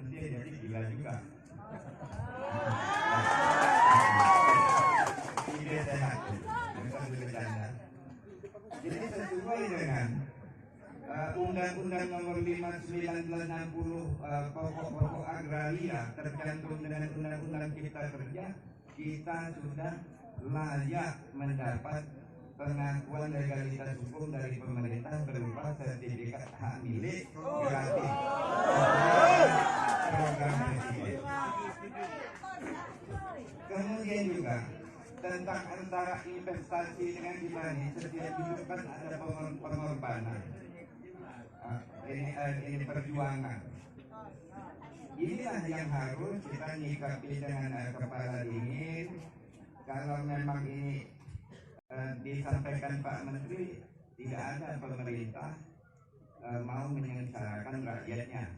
jadi gila juga. Ide sehat, bukan bercanda. Jadi sesuai dengan Undang-Undang Nomor 5 1960 pokok-pokok agraria tercantum dengan Undang-Undang Cipta Kerja, kita sudah layak mendapat pengakuan legalitas hukum dari pemerintah berupa sertifikat hak milik gratis program presiden. Kemudian juga tentang antara investasi dengan petani, setiap hidup kan ada pengorbanan. Ini perjuangan. Inilah yang harus kita nyikapi dengan kepala dingin. Kalau memang ini disampaikan Pak Menteri, tidak ada pemerintah mau menyengsarakan rakyatnya.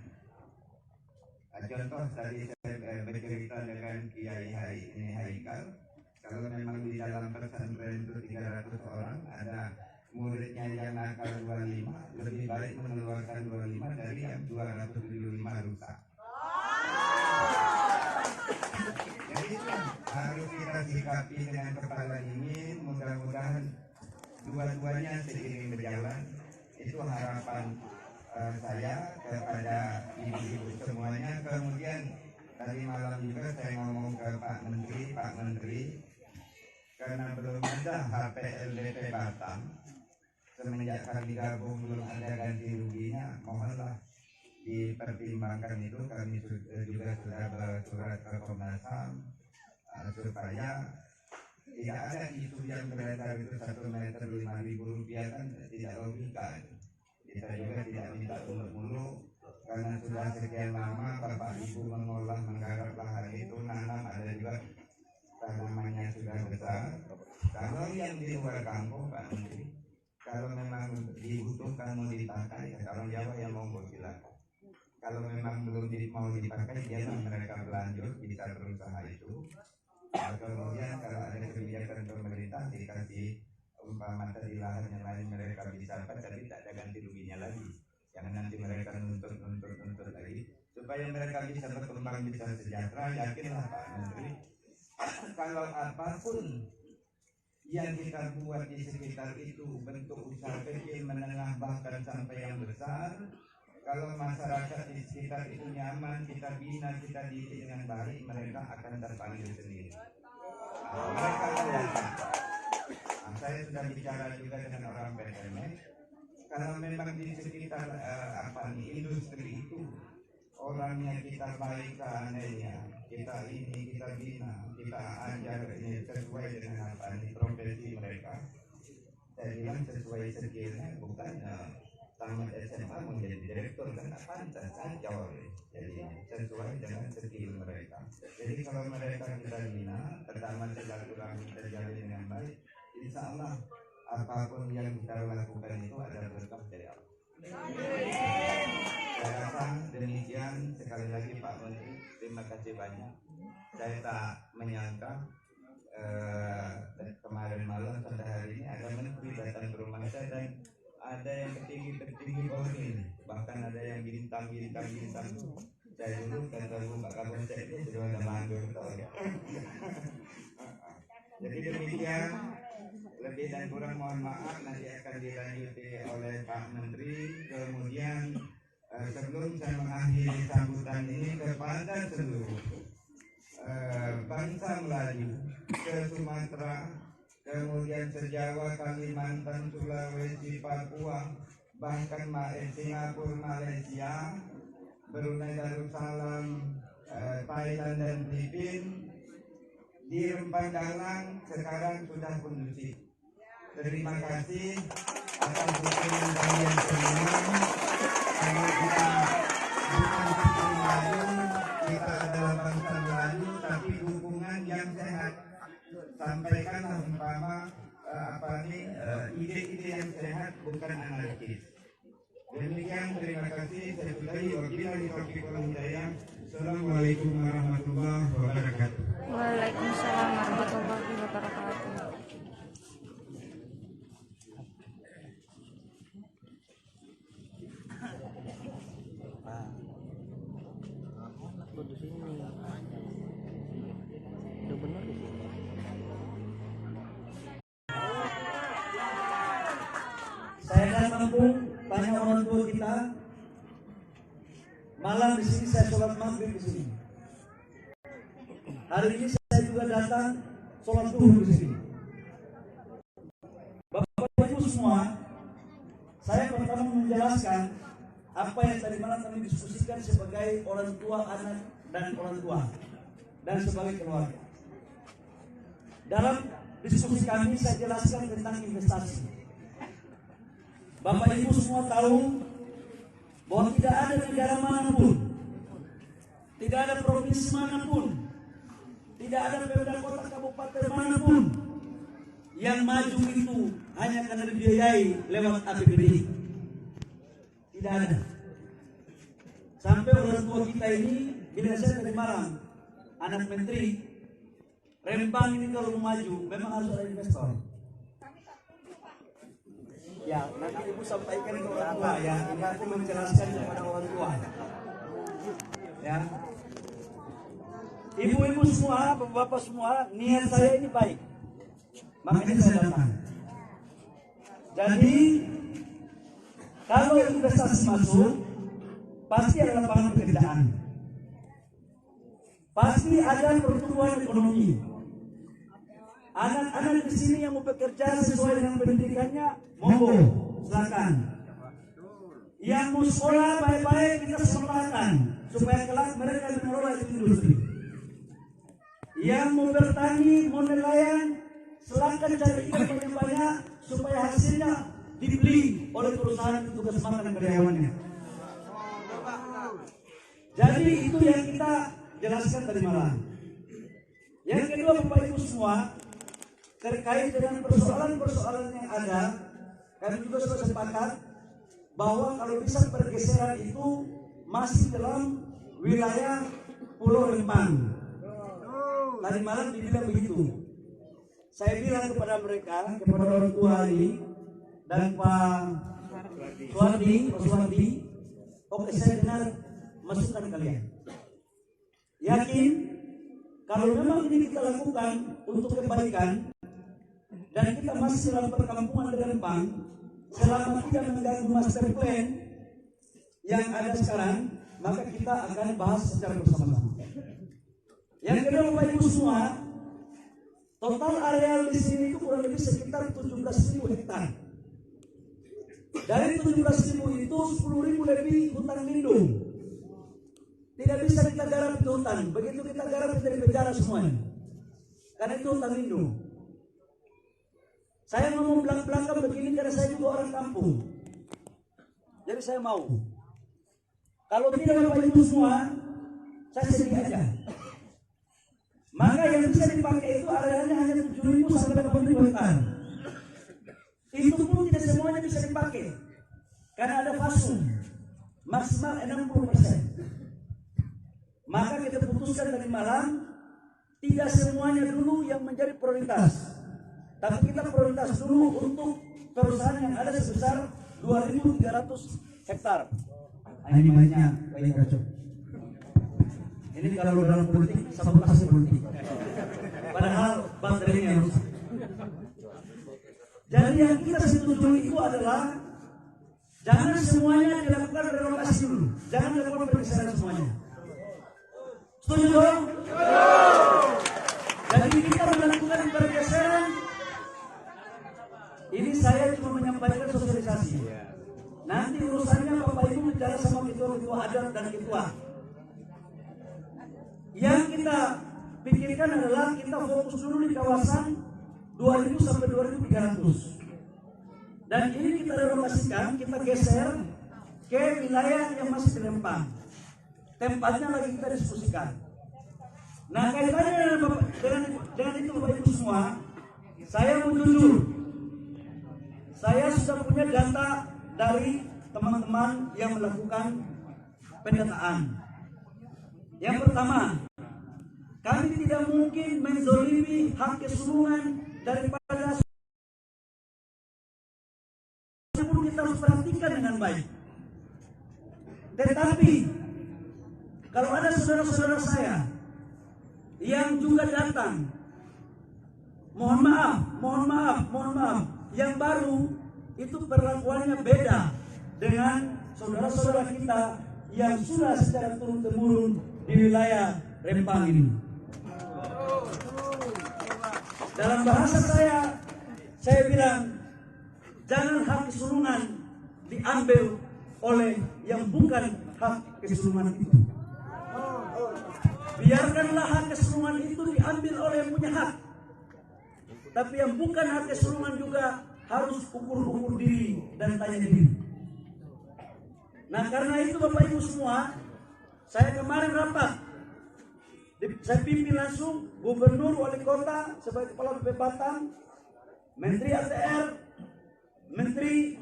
Contoh tadi saya bercerita dengan Kiai Haikal, kalau memang di dalam pesantren itu 300 orang, ada muridnya yang nakal 25, lebih baik mengeluarkan 25 dari yang 275 rusak. Jadi itu harus kita sikapi dengan kepala dingin. Mudah-mudahan dua-duanya seiring berjalan. Itu harapan saya kepada ibu-ibu semuanya. Kemudian tadi malam juga saya ngomong ke Pak Menteri, karena belum ada HPLDP Batam, semenjak kami gabung belum ada ganti ruginya, mohonlah dipertimbangkan itu. Kami juga sudah bersurat ke Komnas HAM supaya tidak ada isu yang beredar itu 1 meter 5.000 rupiah, kan tidak logika. Kita juga tidak minta mulu-mulu, karena sudah sekian lama Bapak Ibu menggarap lahan itu, nanam, ada juga tanamannya sudah besar. Kalau yang di luar kampung Pak Menteri, kalau memang dibutuhkan mau dipakai, orang Jawa yang monggo silakan. Kalau memang belum mau dipakai, biarlah mereka berlanjut, bisa berusaha itu. Kemudian kalau ada kebijakan pemerintah dikasih umpama tadi lahan yang lain mereka bisa dapat, tapi tak ada ganti ruginya lagi. Jangan nanti mereka nuntut lagi, supaya mereka bisa berkembang, bisa sejahtera. Yakinlah Pak Menteri, kalau apapun yang kita buat di sekitar itu, bentuk usaha kecil, menengah, bahkan sampai yang besar, kalau masyarakat di sekitar itu nyaman, kita bina, kita didik dengan baik, mereka akan terpanggil sendiri. Mereka akan datang. Saya sudah bicara juga dengan orang PMS. Kalau memang di sekitar industri itu orangnya kita baik seandainya, kita bina, kita ajar ini sesuai dengan profesi mereka. Saya bilang sesuai skillnya, bukan tamat SMA menjadi direktur, kan pantas saja oleh. Jadi sesuai dengan skill mereka. Jadi kalau mereka kita bina, pertama silaturahmi terjalin dengan baik, insya Allah apapun yang kita lakukan itu ada berkah dari Allah. Saya rasa demikian. Sekali lagi Pak Menteri, terima kasih banyak. Saya tak menyangka kemarin malam sampai hari ini ada menteri datang ke rumah saya, dan ada yang tertinggi Polri, bahkan ada yang bintang. Saya dulu kata Pak Kapolsek ini sudah ada mandur, ya. Jadi demikian, lebih dan kurang mohon maaf, nanti akan dilanjuti oleh Pak Menteri. Kemudian sebelum saya mengakhiri sambutan ini kepada seluruh bangsa Melayu ke Sumatera, kemudian se-Jawa, Kalimantan, Sulawesi, Papua, bahkan Singapura, Malaysia, Brunei Darussalam, Thailand dan Filipina, di Rempang Dalang sekarang sudah kondusif. Terima kasih atas dukungan kalian semua. Karena kita bukan suku Melayu, kita adalah bangsa Melayu, tapi dukungan yang sehat. Sampaikanlah umpama ide-ide yang sehat, bukan anarkis. Demikian, terima kasih. Saya sudahi, wabillahi taufiq wal hidayah. Assalamualaikum warahmatullahi wabarakatuh. Waalaikumsalam warahmatullahi wabarakatuh. sini. Udah bener di sini. Saya datang pun tanya orang tua kita. Malam di sini saya sholat maghrib di sini. Hari ini saya juga datang sholat zuhur di sini. Bapak Ibu semua, saya pertama menjelaskan apa yang tadi malam kami diskusikan sebagai orang tua, anak, dan orang tua, dan sebagai keluarga. Dalam diskusi kami saya jelaskan tentang investasi. Bapak Ibu semua tahu bahwa tidak ada negara manapun, tidak ada provinsi manapun, tidak ada pemda kota kabupaten manapun yang maju itu hanya karena dibiayai lewat APBD. Tidak ada. Sampai orang tua kita ini, bila saya tadi malam, anak menteri, Rembang ini kalau mau maju, memang harus ada investor. Ya, nanti Ibu sampaikan ke orang tua ya. Ini aku menjelaskan kepada orang tua. Ya. Ibu-ibu semua, bapak-bapak semua, niat saya ini baik. Makanya saya datang. Jadi, kalau investasi masuk, pasti ada lapangan pekerjaan. Pasti ada pertumbuhan ekonomi. Anak-anak di sini yang mau bekerja sesuai dengan pendidikannya, monggo, silakan. Yang mau sekolah baik-baik kita sekolahkan supaya kelak mereka mengelola itu industri. Yang mau bertani, mau nelayan, silakan cari ikan banyak-banyak supaya hasilnya dibeli oleh perusahaan untuk keselamatan karyawannya. Jadi itu yang kita jelaskan tadi malam. Yang kedua, Bapak Ibu semua, terkait dengan persoalan-persoalan yang ada, kami juga sudah sepakat bahwa kalau bisa pergeseran itu masih dalam wilayah Pulau Rempang. Tadi malam dibilang begitu. Saya bilang kepada mereka, kepada orang tua ini dan Pak Suwardi, oke, saya dengar masukan kalian. Yakin kalau memang ini kita lakukan untuk kebaikan dan kita masih dalam perkampungan di Rempang, selama tidak mengganggu master plan yang ada sekarang, maka kita akan bahas secara bersama-sama. Yang kedua, Bapak Ibu semua, total areal di sini itu kurang lebih sekitar 17.000 hektar. Dari 17.000 itu 10.000 lebih hutan lindung. Tidak bisa kita garap di hutan. Begitu kita garap kita di penjara semuanya. Karena itu hutan lindung. Saya ngomong belak-belakan begini karena saya juga orang kampung. Jadi saya mau. Kalau tidak Bapak Ibu semua, saya sedih aja. Maka yang bisa dipakai itu arealnya hanya 7.000 sampai 8.000 hektar. Itu pun tidak semuanya bisa dipakai. Karena ada fasum. Maksimal 60%. Maka kita putuskan tadi malam, tidak semuanya dulu yang menjadi prioritas. Tapi kita prioritas dulu untuk perusahaan yang ada sebesar 2.300 hektar. Ini banyak, baik cocok. Ini kalau dalam politik, sabotase politik. Padahal baterainya rusak. Jadi yang kita setujui itu adalah jangan semuanya dilakukan relokasi dulu. Jangan dilakukan pergeseran semuanya. Setuju dong? Jadi kita melakukan pergeseran. Ini saya cuma menyampaikan sosialisasi. Nanti urusannya Bapak Ibu bicara sama ketua adat dan ketua. Yang kita pikirkan adalah kita fokus dulu di kawasan 2.000 sampai 2.300. Dan ini kita relokasikan, kita geser ke wilayah yang masih di Rempang. Tempatnya lagi kita diskusikan. Nah, kaitannya dengan itu Bapak Ibu semua, saya mau jujur. Saya sudah punya data dari teman-teman yang melakukan pendataan. Yang pertama, kami tidak mungkin menzolimi hak kesulungan daripada kita harus perhatikan dengan baik. Tetapi kalau ada saudara-saudara saya yang juga datang, mohon maaf, yang baru itu perlakuannya beda dengan saudara-saudara kita yang sudah secara turun-temurun di wilayah Rempang ini. Dalam bahasa saya bilang, jangan hak kesulungan diambil oleh yang bukan hak kesulungan itu. Biarkanlah hak kesulungan itu diambil oleh yang punya hak. Tapi yang bukan hak kesulungan juga harus ukur diri dan tanya diri. Nah, karena itu Bapak Ibu semua, saya kemarin rapat. Saya pimpin langsung Gubernur, Wali Kota sebagai Kepala BP Batam, Menteri ATR, Menteri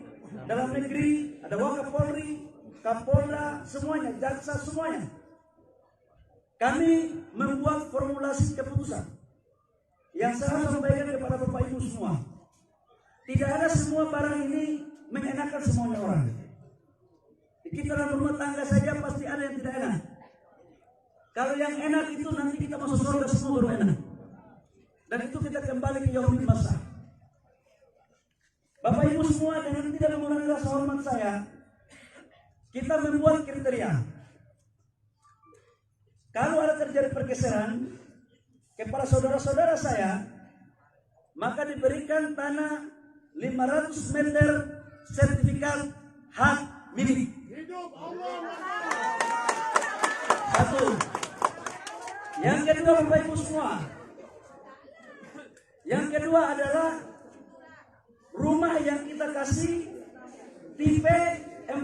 Dalam Negeri, ada Wakapolri, Kapolda, semuanya, jaksa semuanya. Kami membuat formulasi keputusan yang saya sampaikan kepada Bapak Ibu semua. Tidak ada semua barang ini mengenakan semuanya orang. Kita dalam rumah tangga saja pasti ada yang tidak enak. Kalau yang enak itu nanti kita masuk surga semua baru enak. Dan itu kita kembali ke yaumil masa. Bapak Ibu semua, dengan tidak mengurangi rasa hormat saya, kita membuat kriteria. Kalau ada terjadi pergeseran kepada saudara-saudara saya, maka diberikan tanah 500 meter sertifikat hak milik. Satu. Yang kedua, Bapak Ibu semua, yang kedua adalah rumah yang kita kasih tipe 45,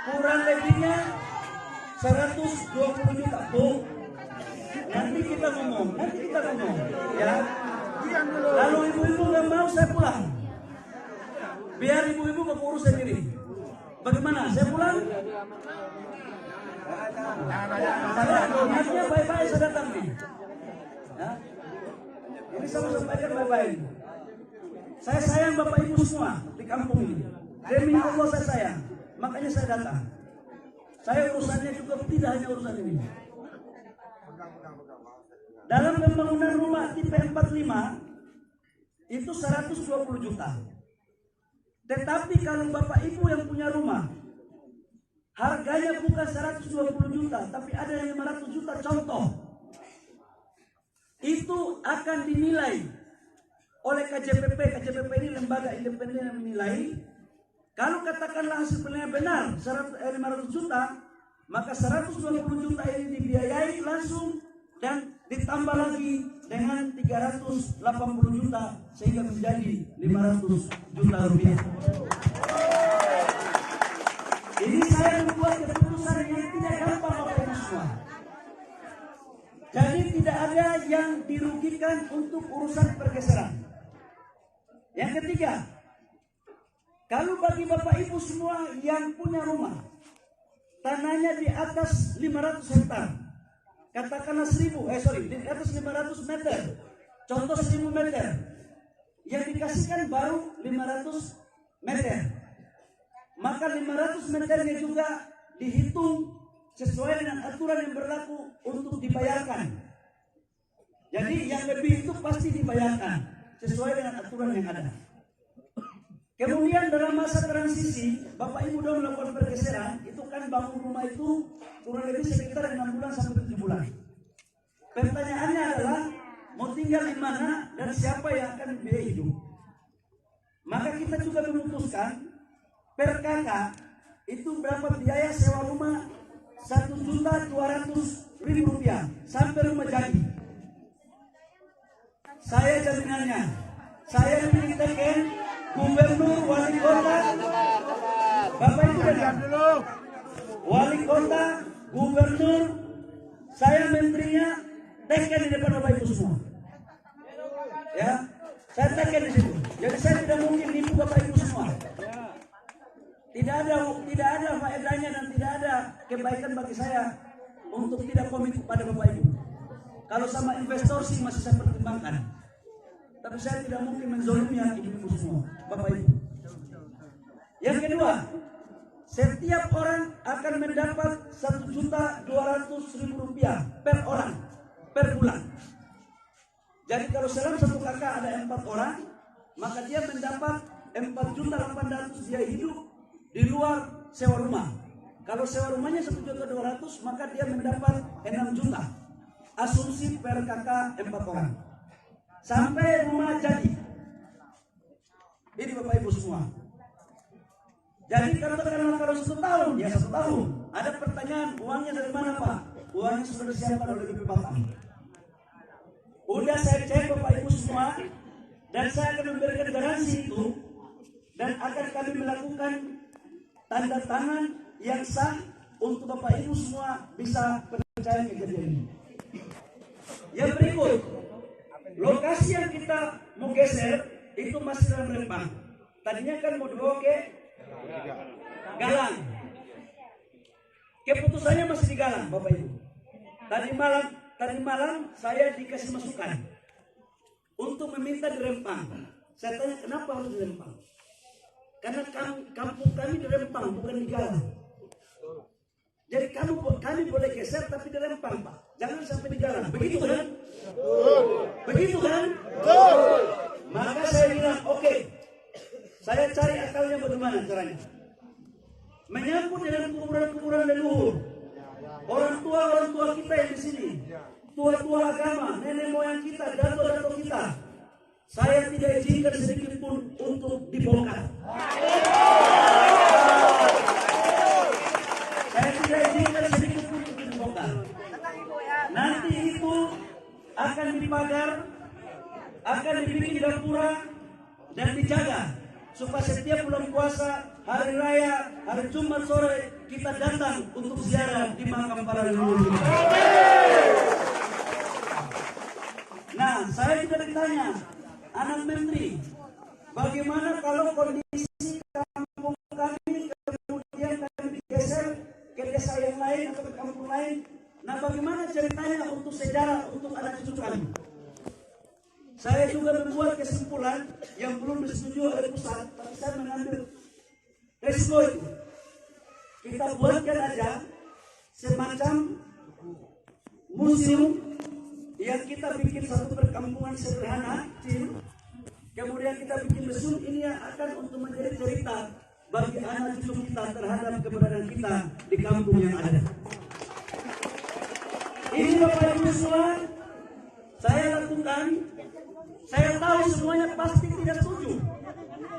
kurang lebihnya 120 juta. Nanti kita ngomong, ya. Lalu ibu-ibu nggak mau, saya pulang. Biar ibu-ibu urus sendiri. Bagaimana? Saya pulang? Niatnya baik-baik saya datang nih. Ya. Ini saya sampaikan baik-baik. Saya sayang Bapak Ibu semua di kampung ini. Demi Allah saya sayang. Makanya saya datang. Saya urusannya juga tidak hanya urusan ini. Dalam pembangunan rumah tipe 45 itu 120 juta. Tetapi kalau Bapak Ibu yang punya rumah, harganya bukan 120 juta, tapi ada yang 500 juta contoh. Itu akan dinilai oleh KJPP. KJPP ini lembaga independen yang menilai. Kalau katakanlah hasil penilaian benar 500 juta, maka 120 juta ini dibiayai langsung dan ditambah lagi dengan 380 juta sehingga menjadi 500 juta rupiah. Ini saya membuat keputusan yang tidak gampang Bapak Ibu semua. Jadi tidak ada yang dirugikan untuk urusan pergeseran. Yang ketiga, kalau bagi Bapak Ibu semua yang punya rumah, tanahnya di atas 500 hektar, katakanlah di atas 500 meter, contoh 1000 meter, yang dikasihkan baru 500 meter, maka 500 meternya juga dihitung sesuai dengan aturan yang berlaku untuk dibayarkan. Jadi yang lebih itu pasti dibayarkan sesuai dengan aturan yang ada. Kemudian dalam masa transisi, Bapak Ibu sudah melakukan pergeseran, itu kan bangun rumah itu kurang lebih sekitar 6 bulan sampai 7 bulan. Pertanyaannya adalah mau tinggal di mana dan siapa yang akan biaya hidup. Maka kita juga memutuskan per kakak itu berapa biaya sewa rumah, 1.200.000 rupiah sampai rumah jadi. Saya jaminannya, saya pilih teken Gubernur, Wali Kota, Bapak Ibu dengar, Wali Kota, Gubernur, saya menterinya, teken di depan Bapak Ibu semua. Ya, saya teken di situ. Jadi saya tidak mungkin nipu Bapak Ibu semua. Tidak ada faedahnya dan tidak ada kebaikan bagi saya untuk tidak komit pada Bapak Ibu. Kalau sama investor sih masih saya pertimbangkan. Tapi saya tidak mungkin menzolimi ibu-ibu semua, Bapak Ibu. Yang kedua, setiap orang akan mendapat Rp1.200.000 per orang per bulan. Jadi kalau dalam satu kakak ada 4 orang, maka dia mendapat 4.800.000 dia hidup di luar sewa rumah. Kalau sewa rumahnya 1.200.000, maka dia mendapat 6 juta. Asumsi per kakak 4 orang. Sampai rumah jadi. Ini Bapak Ibu semua. Jadi kalau 1 tahun, ya 1 tahun. Ada pertanyaan, uangnya dari mana Pak? Uangnya sudah disiapkan oleh BP Batam. Udah saya cek Bapak Ibu semua, dan saya akan memberikan garansi itu, dan akan kami melakukan tanda tangan yang sah untuk Bapak Ibu semua bisa percaya kejadian ini. Yang berikut, lokasi yang kita mau geser itu masih dalam Rempang. Tadinya kan mau dibawa ke Galang. Keputusannya masih di Galang, Bapak Ibu. Tadi malam saya dikasih masukan untuk meminta di Rempang. Saya tanya kenapa harus di Rempang? Karena kampung kami di Rempang, bukan di Galang. Jadi kami boleh geser tapi di Rempang, Pak. Jangan sampai di Galang. Begitu kan? Begitu kan? Maka saya bilang, oke. Saya cari akalnya bagaimana caranya. Menyangkut dengan kuburan-kuburan leluhur. Orang tua kita yang di sini. Tua-tua agama, nenek moyang kita, dato-dato kita. Saya tidak izinkan sedikit pun untuk dibongkar. Saya tidak izinkan sedikit pun untuk dibongkar. Nanti itu akan dipagar, akan dibikin di dapura dan dijaga supaya setiap bulan puasa, hari raya, hari Jumat sore kita datang untuk ziarah di makam para leluhur. Nah, saya juga ditanya, anak menteri, bagaimana kalau kondisi kampung kami kemudian kami digeser ke desa yang lain atau ke kampung lain? Nah, bagaimana ceritanya untuk sejarah untuk anak cucu kami? Saya juga membuat kesimpulan yang belum disetujui oleh pusat, tapi saya mengambil resiko itu. Kita buatkan aja semacam museum yang kita bikin satu perkampungan sederhana, kemudian kita bikin museum ini yang akan untuk menjadi cerita bagi anak cucu kita terhadap keberadaan kita di kampung yang ada. Ini Bapak Ibu semua, saya lakukan. Saya tahu semuanya pasti tidak setuju.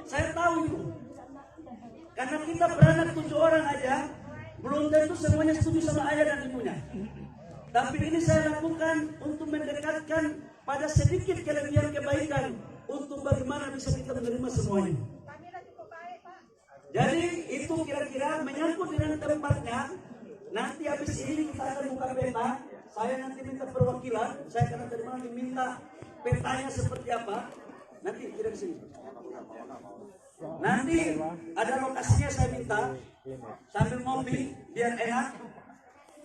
Saya tahu itu. Karena kita beranak 7 orang aja, belum tentu semuanya setuju sama ayah dan ibunya. Tapi ini saya lakukan untuk mendekatkan pada sedikit kelebihan kebaikan untuk bagaimana bisa kita menerima semuanya. Jadi itu kira-kira menyangkut dengan tempatnya. Nanti habis ini kita akan buka peta. Saya nanti minta perwakilan. Saya akan dari mana diminta petanya seperti apa. Nanti tidak di sini. Nanti ada lokasinya saya minta sambil ngopi biar enak.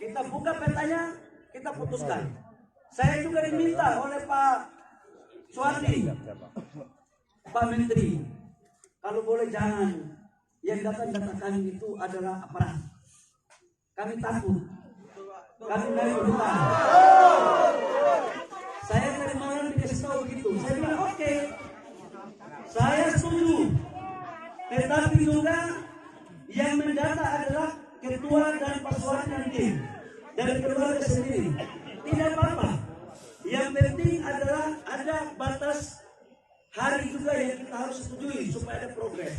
Kita buka petanya, kita putuskan. Saya juga diminta oleh Pak Suwardi, Pak Menteri, kalau boleh jangan yang datang kami itu adalah aparat. Kami takut. Kami dari hutan. Saya dari malam dikasih tahu begitu. Saya bilang oke. Saya setuju. Tetapi juga yang mendata adalah ketua dan Pak Suwardi dan tim dari keluarga sendiri. Tidak apa-apa. Yang penting adalah ada batas hari juga yang kita harus setujui supaya ada progres.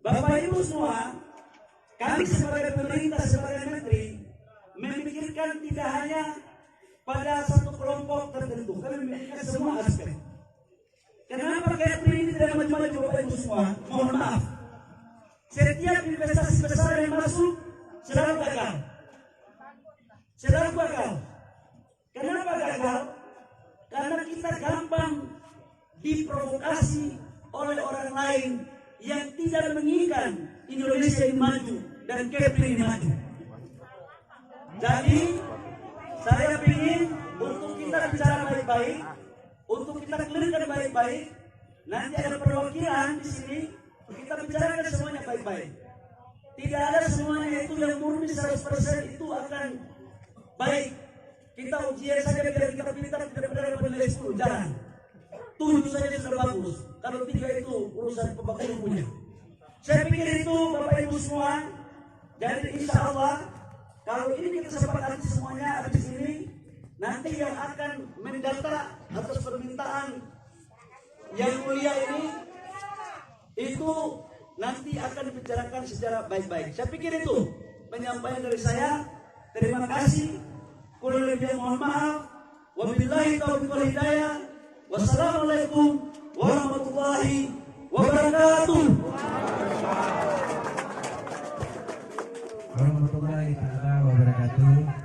Bapak Ibu semua, kami sebagai pemerintah, sebagai menteri, memikirkan tidak hanya pada satu kelompok tertentu, kami memikirkan semua aspek. Kenapa Kepri ini tidak maju-maju Bapak Ibu semua? Mohon maaf. Setiap investasi besar yang masuk selalu gagal. Selalu gagal. Kenapa gagal? Karena kita gampang diprovokasi oleh orang lain yang tidak menginginkan Indonesia ini maju dan Kepri ini maju. Jadi saya ingin untuk kita bicara baik-baik, untuk kita clearkan baik-baik. Nanti ada perwakilan di sini, kita bicarakan semuanya baik-baik. Tidak ada semuanya itu yang murni 100% itu akan baik. Kita ujian saja biar kita pintar tidak pernah dapat nilai 10, jangan. 7 saja sudah bagus. Kalau 3 itu urusan pembakar punya. Saya pikir itu Bapak Ibu semua. Jadi insya Allah kalau ini kita sepakati semuanya habis ini, nanti yang akan mendata atas permintaan yang mulia ini itu nanti akan dibicarakan secara baik-baik. Saya pikir itu penyampaian dari saya. Terima kasih. Kurang lebih mohon maaf. Wabillahi taufiq wal hidayah. Wassalamualaikum warahmatullahi wabarakatuh. Warahmatullahi wabarakatuh.